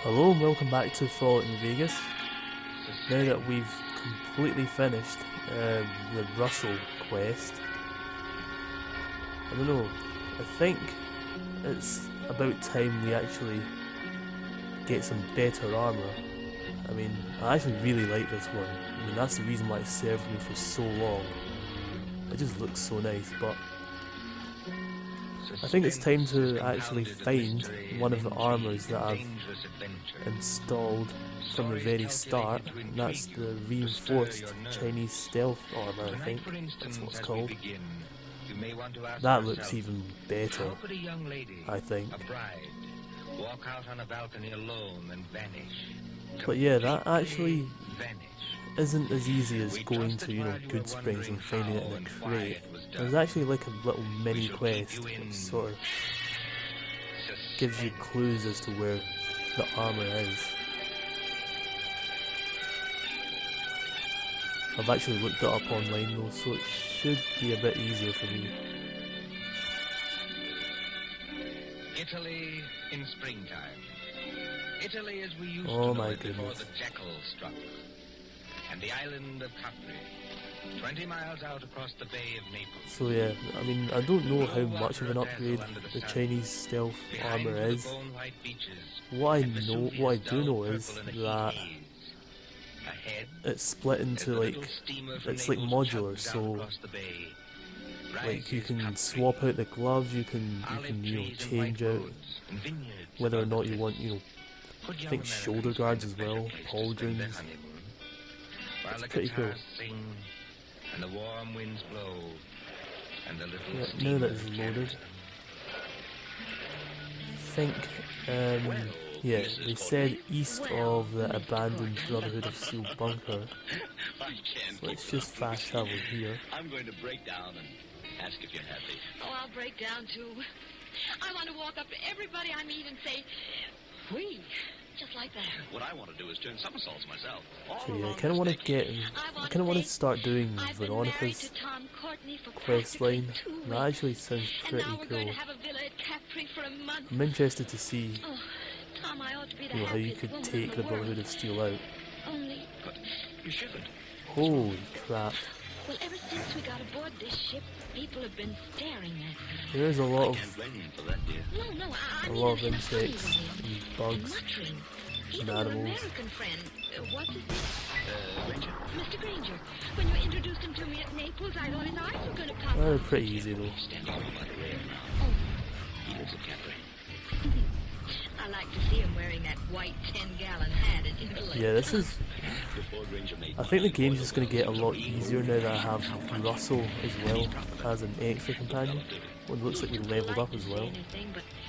Hello and welcome back to Fallout New Vegas. Now that we've completely finished the Russell quest, I don't know, I think it's about time we actually get some better armour. I mean, I actually really like this one. I mean, that's the reason why it served me for so long. It just looks so nice, but I think it's time to actually find one of the armours that I've installed from the very start, and that's the reinforced Chinese stealth armour, I think that's what it's called. That looks even better, I think. But yeah, that actually isn't as easy as going to, Good Springs and finding it in a crate. There's actually like a little mini quest which sort of gives you clues as to where the armour is. I've actually looked it up online though, so it should be a bit easier for me. Italy in springtime. Italy as we used Oh to know my it before goodness. the jackal struck. And the island of Capri, 20 miles out across the Bay of Naples. So yeah, I mean, I don't know how much of an upgrade the Chinese stealth armour is. What I do know is that it's split into it's like modular, so like you can swap out the gloves, you can change out whether or not you want, I think shoulder guards as well, pauldrons. It's pretty cool. And the warm winds blow, and the little Now that it's loaded, I think, yeah, they said east of the abandoned Brotherhood of Steel bunker. So let's just fast travel here. I'm going to break down and ask if you're happy. Oh, I'll break down too. I want to walk up to everybody I meet and say, "Whee," just like that. What I want to do is turn somersaults myself. So yeah, I kind of want to start doing I've been Veronica's married to Tom Courtney for quest practically line. 2 That weeks. actually sounds And pretty now we're going cool. to have a villa at Capri for a month. I'm interested to see, Oh, Tom, I ought to be the how you happiest could woman in take the world. Brotherhood of Steel out. Only, But you shouldn't. Holy crap! well, ever since we got aboard this ship, people have been staring at me. There's a lot Can't of blame you for that, dear. No, I a mean lot of in a funny insects way. and And bugs muttering. and Even your animals. American friend, what's his name? Ranger. Mr. Granger. When you introduced him to me at Naples, I thought his eyes were going to pop They're out. pretty easy though. Standing over by the rail now. Oh, He lives at Capri. I like to see him wearing that white 10-gallon hat in Italy. Yeah, this is. Before Ranger made I think the game's just going to get a lot easier now that I have Russell as well as an extra companion. Well, it looks like we leveled up as well.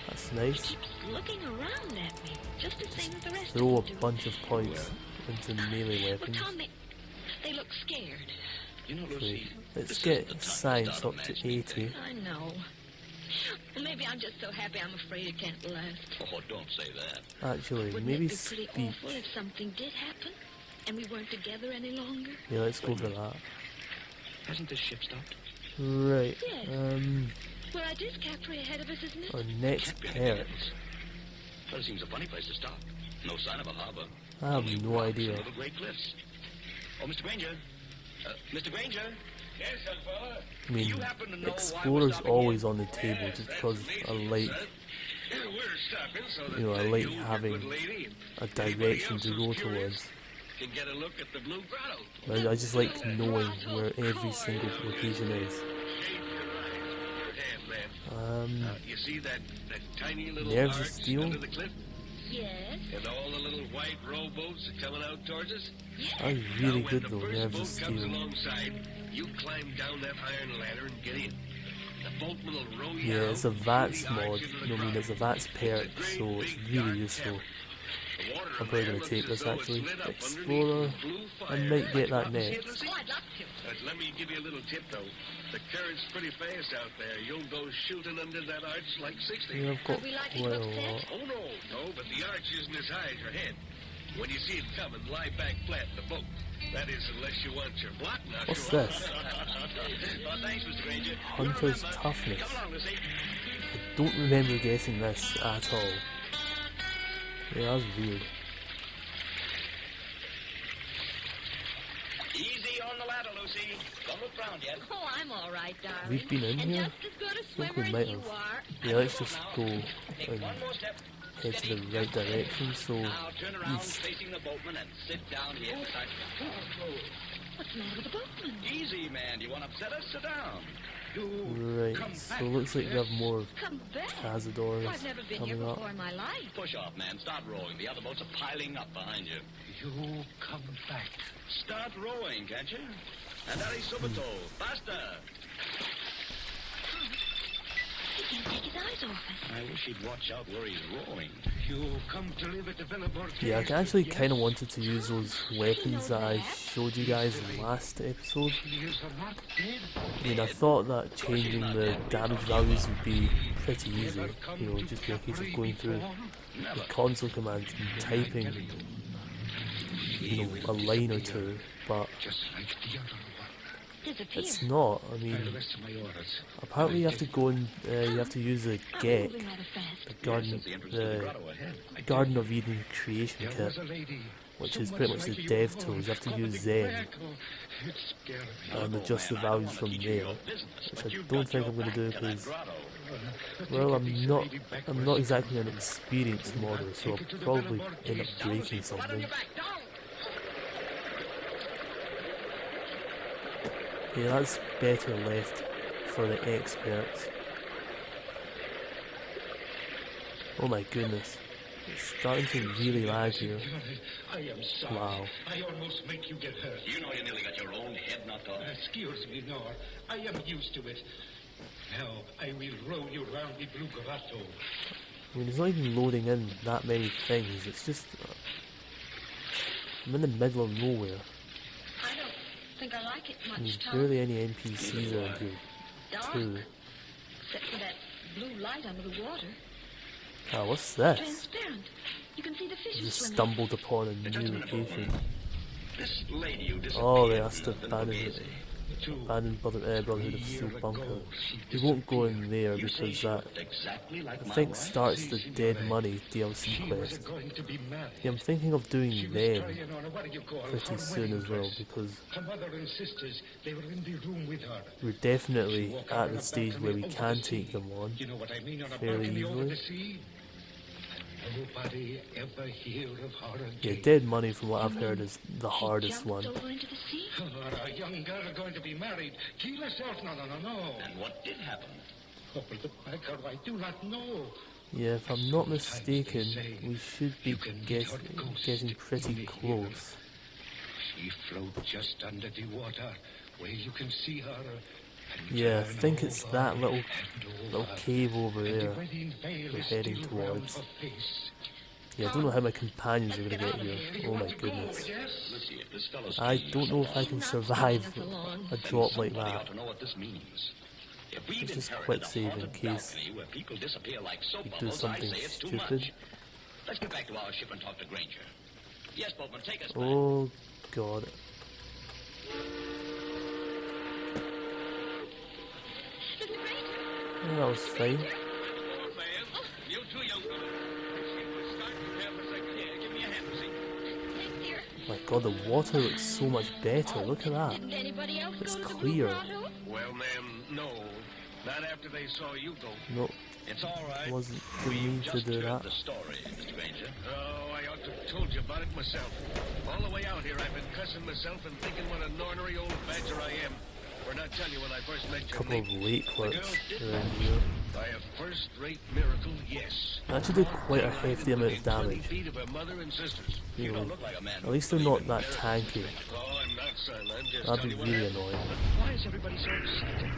That's nice. Keeps looking around at me, just the same as the rest Throw a of them do. bunch of points into melee Well, weapons. Tom, they look scared. You know, Okay, Lucy, let's this get isn't the time to science start up to imagining 80. things. I know. Well, maybe I'm just so happy I'm afraid it can't last. Oh, don't say that. Actually, Wouldn't maybe it be pretty speech. awful if something did happen and we weren't together any longer? Yeah, let's go for that. Hasn't this ship stopped? Right, Yes. Well, it is Capri ahead of us, isn't it? our next perk. Well, it seems a funny place to stop. No sign of a harbor. I have Only no rocks idea. and little great cliffs. Oh, Mr. Granger. Mr. Granger. Yes, young fella. I mean, You happen to know why we're Explorer's stopping always here? on the table just because I like, We're stopping so that I like you, your having good lady, and a anybody direction else to who's go curious towards. can get a look at the Blue Grotto. I just like knowing where every single location is. You see that tiny little Nerves of arch steel? under the cliff? Yes. And all the little white rowboats are coming out towards us? That was really Now, good when though, the Nerves of first boat comes Steel. alongside, you climb down that iron ladder and get in. The boatman will row you Yeah, out it's a through VATS the arch mod, into the I mean grotto. it's a VATS perk, so it's really useful. The water I'm in probably there going to looks take as this though it's actually. lit up Explorer, underneath blue I fire. might get that See, next. Lucy? Oh, I'd love to. Let me give you a little tip, though. The current's pretty fast out there. You'll go shooting under that arch like 60. Yeah, I've got Are we likely quite to a upset? lot. Oh, no, but the arch isn't as high as your head. When you see it coming, lie back flat in the boat. That is, unless you want your block knocked What's off. this? Well, thanks, Mr. Granger. Hunter's Toughness. Come along, Lucy. I don't remember getting this at all. Yeah, that's weird. Easy on the ladder, Lucy. Don't look round yet. Oh, I'm all right, darling. Have we been in and here? just as good a I think swimmer we might as you have. are. Yeah, let's just go Take and one more step. head to Steady. the right direction, so Now turn around east. facing the boatman and sit down here beside me. What's the matter with the boatman? Easy, man. You won't upset us? Sit down. Right, so it looks like we have more Come back. Cazadors I've never been here coming up. before in my life. Push off, man. Start rowing. The other boats are piling up behind you. You come back. Start rowing, can't you? And hurry subito. Faster. He can't take his eyes off us. I wish he'd watch out where he's rowing. You come to live at the Villa Borghese. Yeah, I actually kind of wanted to use those weapons that I showed you guys in the last episode. He is not dead. I mean, I thought that changing the damage values would be pretty easy. You know, just be a case of going through the console commands and typing, you know, a line or two, but Just like the other one. Disappear. it's not. I I'll mean, rest my orders. apparently you have to go and you have to use the I'm Gek, moving rather fast. the Garden of Eden creation There kit, was a lady. which so is pretty much like the you dev before. tools. You have to Called use the them back. Oh, it scared me. and adjust the values from there, which I don't think I'm going to do because, well, I'm not exactly an experienced modder, so I'll probably end up breaking something. Yeah, that's better left for the experts. Oh my goodness, it's starting to really lag here. I am sorry. Wow. I almost make you get hurt. You know you nearly got your own head knocked off. Excuse me, no. I am used to it. Now I will row you round the blue grotto. I mean, it's not even loading in that many things, it's just... I'm in the middle of nowhere. I don't think I like it And there's much, Tom. barely any NPCs around here, Dark, too. except for that blue light under the water. Ah, what's this? Transparent. You can see the I fishes just swimming. stumbled upon a new location. This lady you disappeared Oh, yeah, that's the from abandoned Borghese. Brotherhood of Steel bunker. We won't go in there You say because she that, looked exactly like I my think, wife? starts the Dead Money DLC She was quest. going to be married. Yeah, I'm thinking of doing She was them trying on a, what do you call it, pretty her soon wedding as well dress. because Her mother and sisters, they were in the room with her. we're definitely at the stage where we can take them on. You know what I mean? On a Fairly balcony over the easily. sea. And nobody ever hear of her Yeah, again. Dead Money, from what I've heard, is the She hardest jumped one. over into the sea. A young girl going to be married. Kill herself. No. And what did happen? Oh, but the backer, I do not know. Yeah, if I'm not mistaken, we should be getting pretty close. She floats just under the water, where you can see her. And Yeah, I turn think it's over that little and over. cave over And the there wedding veil we're is heading still round towards. her face. Yeah, I don't know how my companions are going to get here. Oh my goodness. Lucy, if this fellow's I scheme don't know if I can survive a drop like somebody that. ought to know what this means. If we've Let's just inherited quit a save in haunted case balcony where people disappear like soap we do bubbles, I something say it's too stupid. much. Let's get back to our ship and talk to Granger. Yes, boatman, take us back. Oh god. Mr. Granger. Yeah, that was fine. Oh, Old man, you too young for it. Start to have us again. Give me a hand, see? Thanks, dear. My god, the water looks so much better. Look at that. Didn't anybody else It's go to the clear. Blue Grotto? Well, ma'am, no. Not after they saw you go. No, It's all right. wasn't for We've me to just do heard that. the story, Mr. Granger. Oh, I ought to have told you about it myself. All the way out here, I've been cussing myself and thinking what a ornery old badger I am for not telling you when I first met your Couple of mate. late clicks around here. By a first-rate miracle, yes. They actually do quite a hefty amount of Within 20 damage. feet of her mother and sisters. You You know, don't look like a man. at least they're not that tanky. Oh, I'm not, son. I'm just That'd telling be you what really happened. annoying. Why is everybody so excited?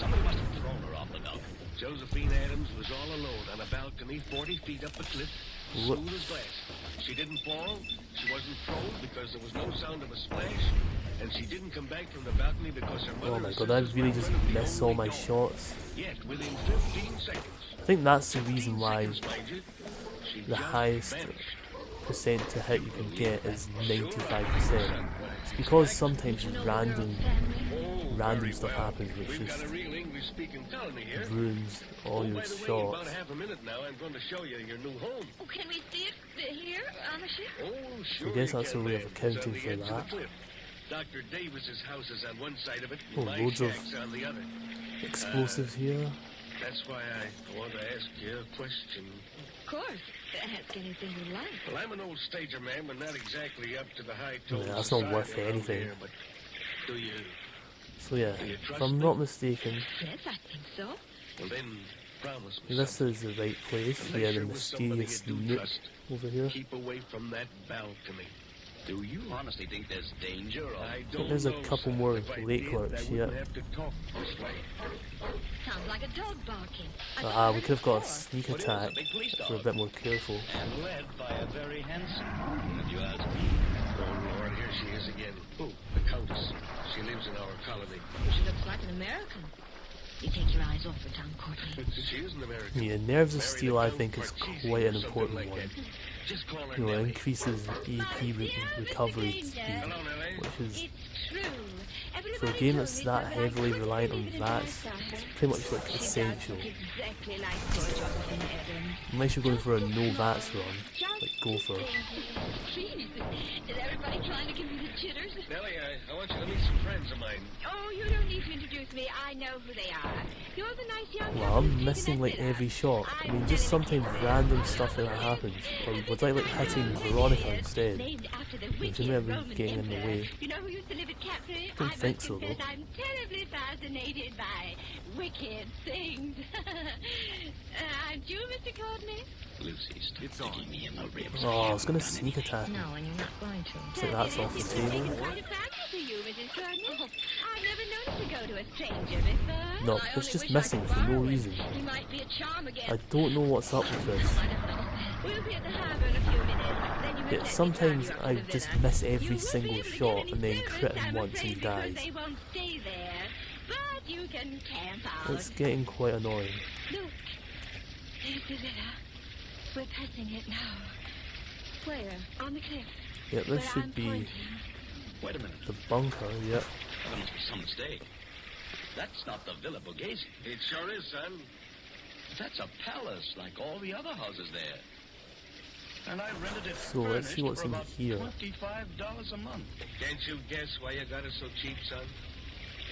Somebody must have thrown her off the dock. Josephine Adams was all alone on a balcony 40 feet up a cliff, What? smooth as glass. She didn't fall, she wasn't thrown because there was no sound of a splash, and she didn't come back from the balcony because her mother Oh my and god, I sisters really were in just front of the miss all only my door. shots. Yet, within 15 seconds, I think that's the reason why 15 seconds, mind you, she the just highest vanished. percent to hit you can get is 95%. It's because sometimes random Oh, random very stuff well. happens, which We've just got a real English English-speaking colony here. ruins all your By the way, in about shots. half a minute now, I'm going to show you your new home. Oh, can we see it here on the ship? Oh, sure. I guess you that's can, a way of ma'am. accounting It's on the for edge of the that. cliff. Dr. Davis's house is on one side of it, Oh, my loads of shack's on the other. explosives here. That's why I want to ask you a question. Of course. Ask anything you like. Well, I'm an old stager, ma'am, and not exactly up to the high tones. Yeah, that's not of worth society around anything. here, but do you? So yeah, Do you if trust I'm me? not mistaken, Yes, I think so. Well, then, promise me this something. is the right place. Unless Yeah, the you're with somebody mysterious you do nook trust, over here. keep away from that balcony. Do you honestly think there's danger or... I think don't there's a know, couple son. more If I lake did, clerks, I yeah. wouldn't have to talk this way. Sounds like a dog barking. Ah, we could have got a before. sneak What is attack a big police if we're a dog? bit more careful. And led by a very handsome woman, if you ask me. Oh, Lord, here she is again. Who? The Countess. She lives in our colony. She looks like an American. You take your eyes off her, Tom Courtney. She is an American. Yeah, Nerves of Married Steel a I Count think is Marchese quite an or something important like one. that. Just call her You know, it Nellie. increases EP recovery speed, Hello, Nellie. which is, It's true. for a game that's that heavily reliant on VATS, it's pretty much like essential. Exactly like choreography in Adam. Unless you're going for a no VATS run, like Gopher. Jeez, is everybody trying to give me the jitters? Nellie, I want you to meet some friends of mine. Oh, you don't need to introduce me. I know who they are. You're the nice young Well, I'm missing like every shot. I mean, just sometimes random stuff like that happens. Or was I like hitting Veronica instead? Named after the Which wicked may be Roman getting in the emperor. way. You know who used to live at Capri? Don't I think must so, though. confess I'm terribly fascinated by wicked things. Aren't you, Mr. Courtney? Lucy, stop sticking me in the ribs. Oh, I was gonna sneak attack him. No, and you're not going to. So that's off the table. Quite a fancy for you, Mrs. Courtney. I've never noticed you go to a stranger before. No, I it's only just wish I missing could for no borrow it. reason. He might be a charm again. I don't know what's up with this. I don't know. We'll be at the harbour in a few minutes. Then you must Yeah, let me sometimes drive you up I to the just villa. miss You every won't be single able to get shot any and then service, crit him I'm once and afraid, he because dies. They won't stay there. But you can camp out. It's getting quite annoying. Look, there's the villa. We're passing it now. Where? On the cliff. Yeah, this Where should I'm be pointing. Wait a minute. the bunker, yep. There must be some mistake. That's not the Villa Borghese. It sure is, son. That's a palace like all the other houses there. And I rented it So, let's see furnished what's for in about here. $25 a month. Can't you guess why you got it so cheap, son?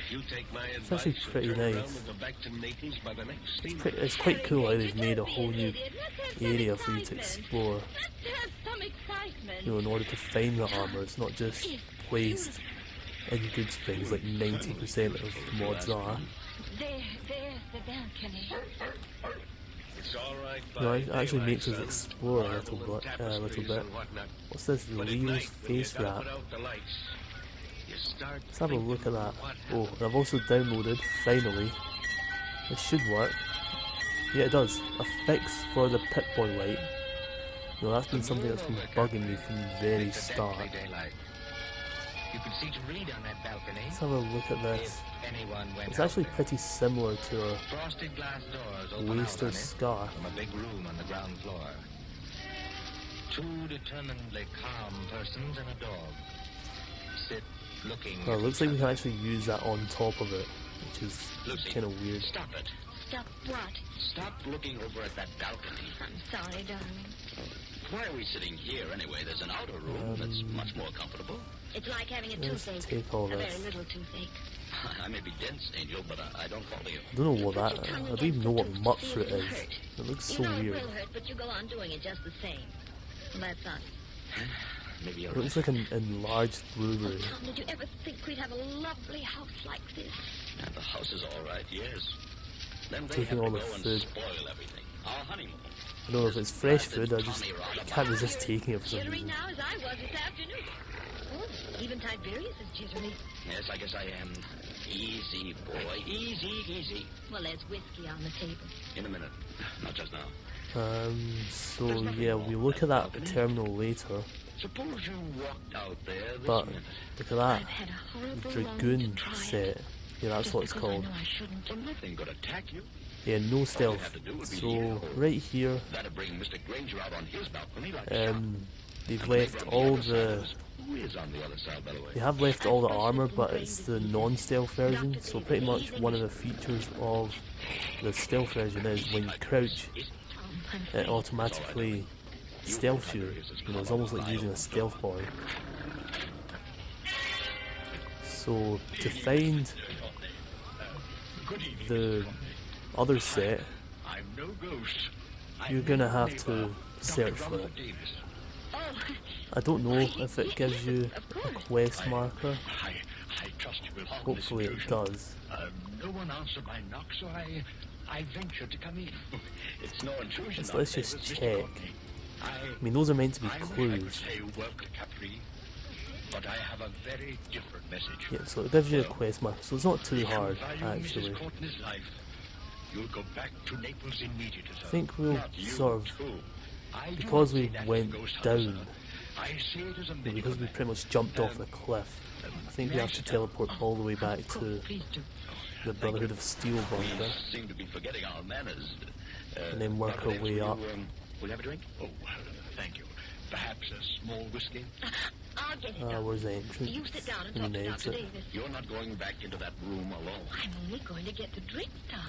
If you take my advice, actually you'll pretty turn nice. around and go back to Naples by the next steamer. It's quite cool how they've made a whole new area for you to Let's explore. have some excitement. You know, in order to find the armour. It's not just placed in good springs like 90% of mods are. There's the balcony. It's all right. You know, by it actually daylight, makes us son. explore a Marble little and bit. tapestries and whatnot. What's this? But at Leo's night, when you face gotta wrap. put out the lights, you start Let's have a look at that. what Oh, and I've also downloaded, finally, it should work. Yeah, it does. A fix for the Pip-Boy light. You know, that's been something that's been bugging me from the very start. Daylight. You could see to read on that balcony. Let's have a look at this. If anyone went It's out actually there. pretty similar to a Frosted glass doors open out on Waster's it Scar. from a big room on the ground floor. Two determinedly calm persons and a dog sit looking. Well, it at looks each like we can other. actually use that on top of it, which is Lucy, kind of weird. Stop it. Stop what? Stop looking over at that balcony. I'm sorry, darling. Why are we sitting here anyway? There's an outer room that's much more comfortable. It's like having a Let's toothache. take all a very this. little toothache. I may be dense, Angel, but I don't follow you. I don't know what that. I don't even know what mud fruit is. It looks so you know weird. it will hurt, but you go on doing it just the same. Well, that's us. Maybe you're It looks right. like an enlarged brewery. Tom, did you ever think we'd have a lovely house like this? And the house is all right, yes. Then they Taking have all to the go and food. spoil everything. Our honeymoon. I don't know if it's fresh food. I just can't resist taking it for some Jittery reason. now as I was this afternoon. Oh, even Tiberius is jittery. Yes, I guess I am. Easy, boy. Easy. Well, there's whiskey on the table. In a minute. Not just now. So yeah, we look at that terminal later. Suppose you walked out there this But minute. look at that, I've had a horrible the longing Dragoon to try it. set. Yeah, that's Just what it's because I called. know I shouldn't. Well, nothing could attack you. Yeah, no stealth. So right here, That'd bring Mr. Granger out on his balcony like a shot. they've left all the... Who is on the other side, by the way? They have left all the armour, but it's the non-stealth version, so pretty much one of the features of the stealth version is when you crouch, it automatically stealths you. You know, it's almost like using a stealth boy. So to find the other set, I'm no ghost. you're gonna have to search for it. I don't know if it gives you a quest marker. I trust you will hold Hopefully this it does. No one answered my knock, so I ventured to come in. It's no intrusion. Let's just check. I mean, those are meant to be clues. But I have a very different message. Yeah, so it gives you a quest marker, so it's not too hard, actually. You'll go back to Naples immediately. I think we'll sort of, because we went down, because we pretty much jumped off the cliff, I think we have to teleport all the way back to the Brotherhood of Steel bunker, Seem to be forgetting our manners. and then work our way up. Will you have a drink? Oh, thank you. Perhaps a small whiskey? I'll get it. Where's the entrance? You sit down and And talk to the Dr. exit. Davis. You're not going back into that room alone. I'm only going to get the drinks, Tom.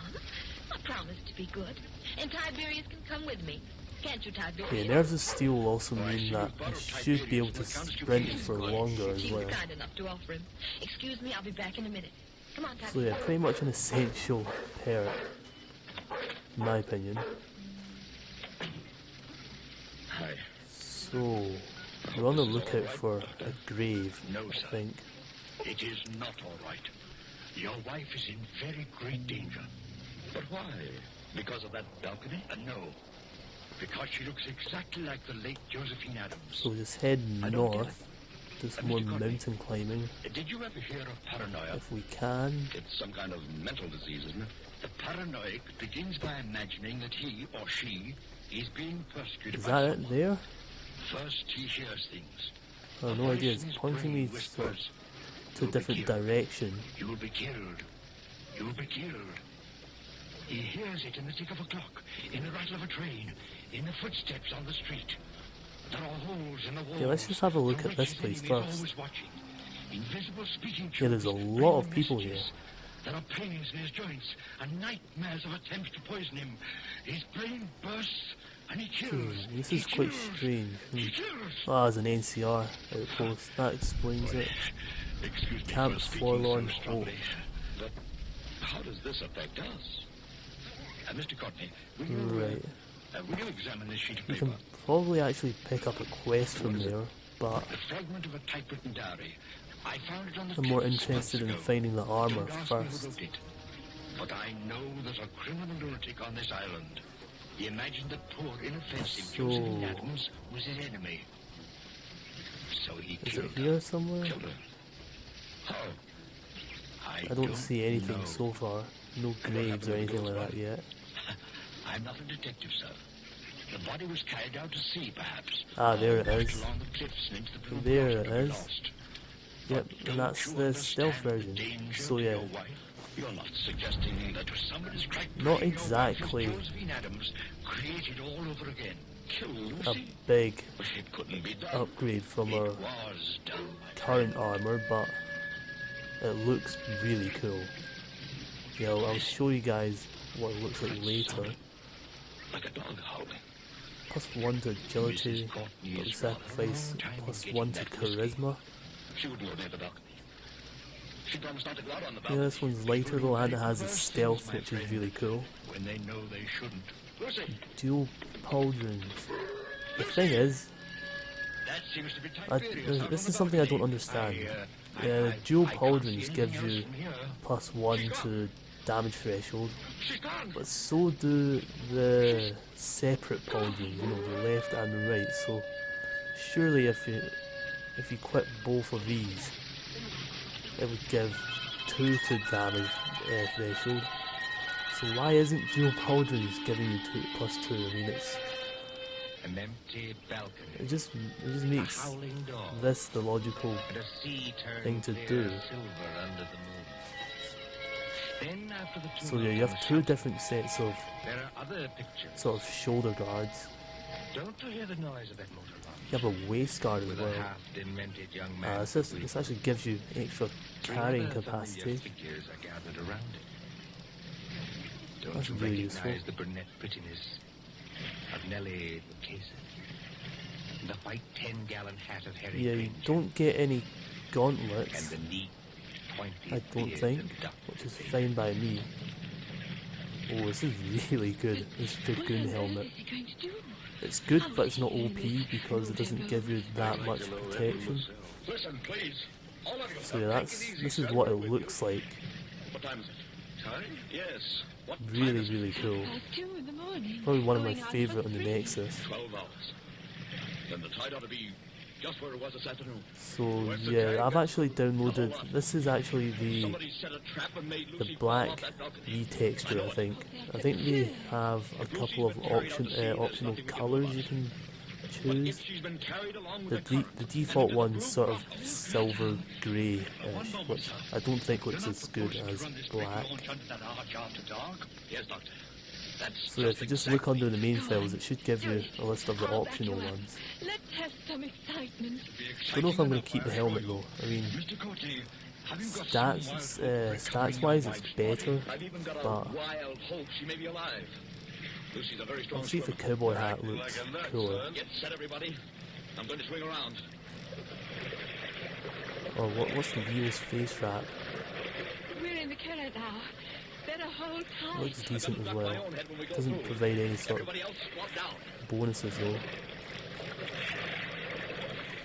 I promise to be good. And Tiberius can come with me. Can't you, Tiberius? Yeah, Nerves of Steel will also mean that you should be able to sprint for longer as She well. was kind enough to offer him. Excuse me, I'll be back in a minute. Come on, Tiberius. So yeah, pretty much an essential pair, in my opinion. Hi. So, we're on the lookout for a grave, I think. It is not all right. Your wife is in very great danger. But why? Because of that balcony? No. Because she looks exactly like the late Josephine Adams. So just head north, do some more mountain climbing, Did you ever hear of paranoia? if we can. It's some kind of mental disease, isn't it? The paranoid begins by imagining that he or she is being persecuted Is by that someone. it there? First he hears things. I have no idea, it's pointing me sort of to a different direction. You will be killed. You will be killed. He hears it in the tick of a clock, in the rattle of a train, in the footsteps on the street. There are holes in the walls. Yeah, let's just have a look from at which this his place enemy is first. always watching. Invisible speaking Yeah, there's a tubes lot of bring people messages. here. There are pains in his joints and nightmares of attempts to poison him. His brain bursts and he kills. This He is quite kills. strange. He kills. Ah, there's an NCR outpost, that explains it. Excuse me Camp for speaking Forlorn so Hope. strongly, but how does this affect us? Mr. Courtney, Right. will you examine this sheet of You paper? can probably actually pick up a quest from there, but The fragment of a typewritten diary. I found it on the I'm more cliffs interested in months ago. finding the armour Don't ask me who first. wrote it. But I know there's a criminal lunatic on this island. He imagined that poor, inoffensive So- Josephine Adams was his enemy. So he Is killed it her. here somewhere? Killed her. How? I don't see anything know. so far. No graves or anything like that yet. I'm not a detective, sir. The body was carried out to sea, perhaps. Ah, there it Or is. along the cliffs and into the blue There water it to be is. lost. Yep, But and don't that's you the stealth understand the version. danger So to yeah, your wife? You're not suggesting that somebody's cracked Not brain, your wife is exactly. Josephine Adams, created all over again. Kill a Lucy? big It couldn't be done. upgrade from It our was done. current armour, but it looks really cool. Yeah, I'll show you guys what it looks like later. Like a dog howling. +1 to agility, Mrs. Courtney but is sacrifice rather long time +1 getting to that whiskey. charisma. She wouldn't go near the balcony. She promised not to go out on the Yeah, balcony. this one's lighter though, and it has a stealth, which is really cool. When they know they shouldn't. Lucy, Dual pauldrons. The thing is, that seems to be Tiberius out this on is the something I balcony. don't understand. I The dual can't see pauldrons anything gives else you from here. +1 to damage threshold, She's gone. but so do the separate pauldrons, you know, the left and the right. So surely if you equip both of these, it would give 2 to damage threshold. So why isn't dual pauldrons giving you 2+2? I mean, An empty balcony. it just makes Howling dog. this the logical And a sea turned thing to clear do. silver under the moon. Then after the two So yeah, you have mountains 2 happened, different sets of there are other pictures. sort of shoulder guards. Don't you hear the noise of that motor launch? You have a waist guard as With well. a half-demented young man. This actually gives you extra carrying capacity. Figures are gathered around it. Don't That's you really recognize useful. the brunette prettiness of Nellie Casey? The white 10-gallon hat of Harry Yeah, you Finch, don't get any and gauntlets, the neat, pointy I don't beard think, of Duck. which is fine by me. Oh, this is really good, this Dragoon helmet. What is he going to do? It's good, but it's not OP because it doesn't give you that much protection. Listen, please. All of you. So yeah, this is what it looks like. What time is it? Time? Yes. What time Really, is it? really cool. Past 2 in the morning. Probably one of my Going out favourite for on the 3. Nexus. 12 hours. Then the tide ought to be just where it was this afternoon. So yeah, I've actually downloaded. This is actually the Somebody set a trap and made Lucy fall black off that balcony. retexture. I think. I think they have a couple of optional colours you can But choose. if she's been carried along with The default one's sort of silver grey-ish, which I don't think looks as good as black. Yes, Doctor. That's So if you just look under the main files, it should give you a list of the I'll back optional you up. ones. Let's have some excitement. Don't know if I'm going to keep the helmet though. I mean, Mr. Courtney, have you got stats wise, it's better, I've even got a but wild hope she may be alive. Lucy's a very strong I'll see if the swimmer. cowboy hat looks cooler. Get set, everybody. I'm going to swing around. Or what's the Vio's face wrap? We're in the current now. Better hold tight. Looks decent as Knock my well. own head when we go Doesn't through. provide any sort of Everybody else squat down. bonuses though.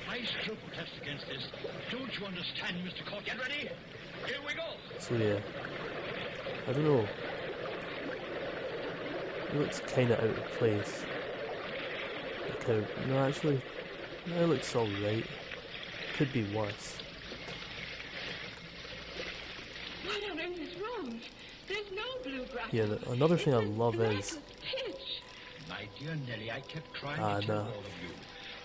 I still protest against this. Don't you understand, Mr. Courtney? Get ready. Here we go. So yeah, I don't know. It looks kind of out of place. No, actually, no, it looks alright. Could be worse. What on earth is wrong? There's no blue grass. Yeah, another thing I love is pitch. My dear Nellie, I kept trying Ah, to tell no. all of you.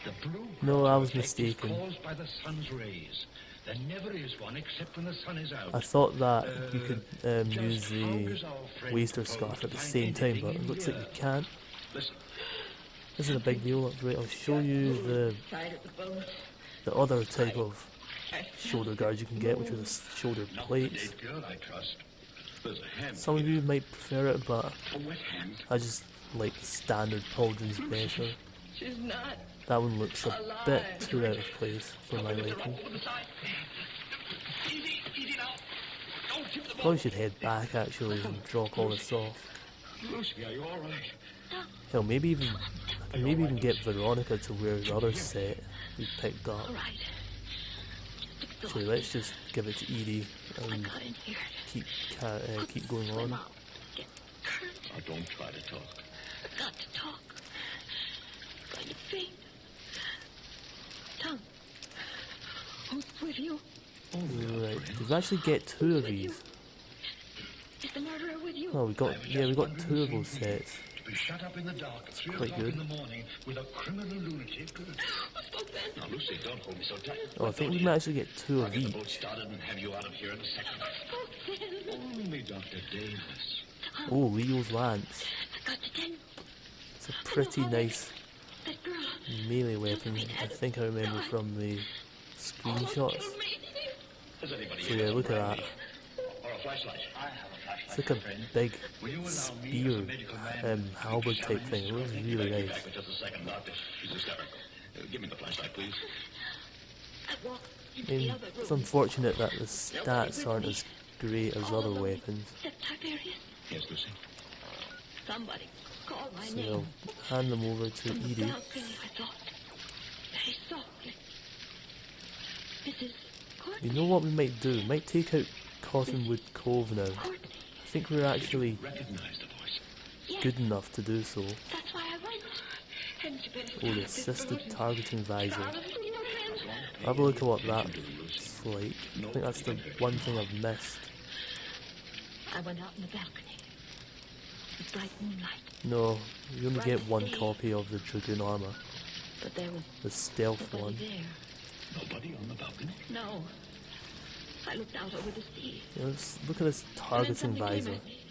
The blue No, I was effect is mistaken. caused by the sun's rays. There never is one except when the sun is out. I thought that you could Just use how the does our friend waster propose scarf to at the find same time, anything but it in looks like here? you can't. Listen, Isn't a big deal. Right, I'll show you Side of the boat. the other type of shoulder guards you can get, which are the shoulder not the plates. dead girl, I trust. There's a hand. Some of you might prefer it, but A wet hand. I just like the standard pauldrons better. She's not. That one looks a bit too out of place for my liking. Over the side. Easy, easy now. Don't tip the boat. Probably should head back actually and drop all this off. Lucy, are you all right? Hell, maybe even get Veronica to wear the other set we picked up. All right. So let's just give it to Edie and Got in here. keep going on. Get hurt. Oh, don't try to talk. I've got to talk. Going to faint. Tongue. Who's with you? Right, did we actually get 2 of these? Is the murderer with you? Oh, we got 2 of those sets. To be shut up in the dark at 3 Quite o'clock good. in the morning with a criminal lunatic. Suspense. Now, Lucy, don't hold me so tight. Oh, I think we might actually get 2 I'll of get the boat each. started and have you out of here in a second. Suspense. Only Dr. Davis. Oh, Leo's lance. I've got to tell you. It's a pretty nice That girl. melee weapon. I think I remember from the screenshots. Does anybody So yeah, look at that. Or a flashlight? I have a flashlight. It's like a big Will you allow me as a spear, medical man halberd type thing. It looks really nice. Back in just a second, Doctor. She's hysterical. Give me the flashlight, please. I walked I into the mean, other it's room. unfortunate that the stats aren't as great as other weapons. Except Tiberius. Yes, Lucy. Somebody call my So name. I'll hand them over to From the Edie. balcony, I thought. Very softly. Mrs. Courtney. You know what we might do? We might take out Cottonwood Cove now. Courtney. I think we're actually Recognize the voice. Yes, good enough to do so. that's why I went. Hadn't you better Oh, the start this assisted boat? targeting visor. Travel with your friends. Have a look at what that's like. I think that's the one thing I've missed. I went out on the balcony. The bright moonlight. No, you only get one copy of the Dragoon armour. But there was The stealth nobody one. there. Nobody on the balcony? No. I looked out over the sea. Yeah, look at this And then targeting something came visor. at me.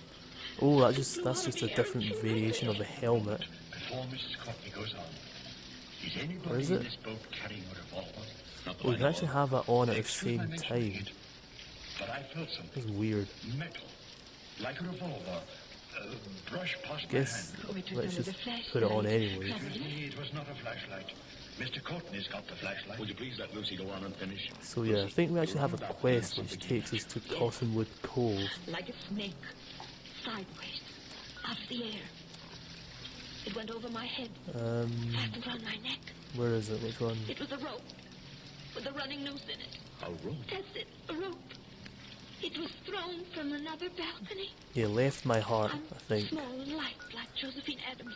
Oh, that's just a different variation of the helmet. before Mrs. Courtney goes on. Is Where anybody is in it? this boat carrying a revolver? Not that Oh, I you can know actually of. have that on at the Excuse my same mentioning time. it, but I felt something. That's weird. Metal. Like a revolver. Brush past my Guess hand. Oh, it was let's under just the flashlight. put it on anyway. Excuse me, it was not a flashlight. Mr. Courtney's got the flashlight. Would you please let Lucy go on and finish? So yeah, I think we actually have a quest which takes us to Cottonwood Cove. Like a snake. Sideways. Off the air. It went over my head. Fastened around my neck. Where is it? Which one? It was a rope. With a running noose in it. A rope? That's it. A rope. It was thrown from another balcony. Yeah, left my heart, I'm I think. small and light, like Josephine Adams.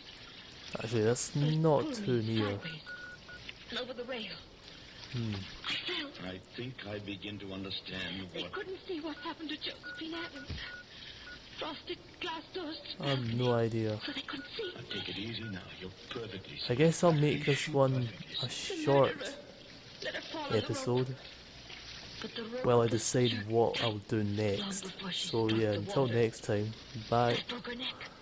Actually, that's But it not pulled too me near. sideways and over the rail. I fell. I think I begin to understand They what... couldn't see what happened to Josephine Adams. Frosted glass doors to the I have balcony, no idea. so they couldn't see. Now, take it easy now. You're perfectly safe. I guess I'll make this one a The short murderer. Let her fall on the rope. episode But the rope while I was decide snapped what I'll do long next. before she So struck yeah, the until water. next time, bye. That broke her neck.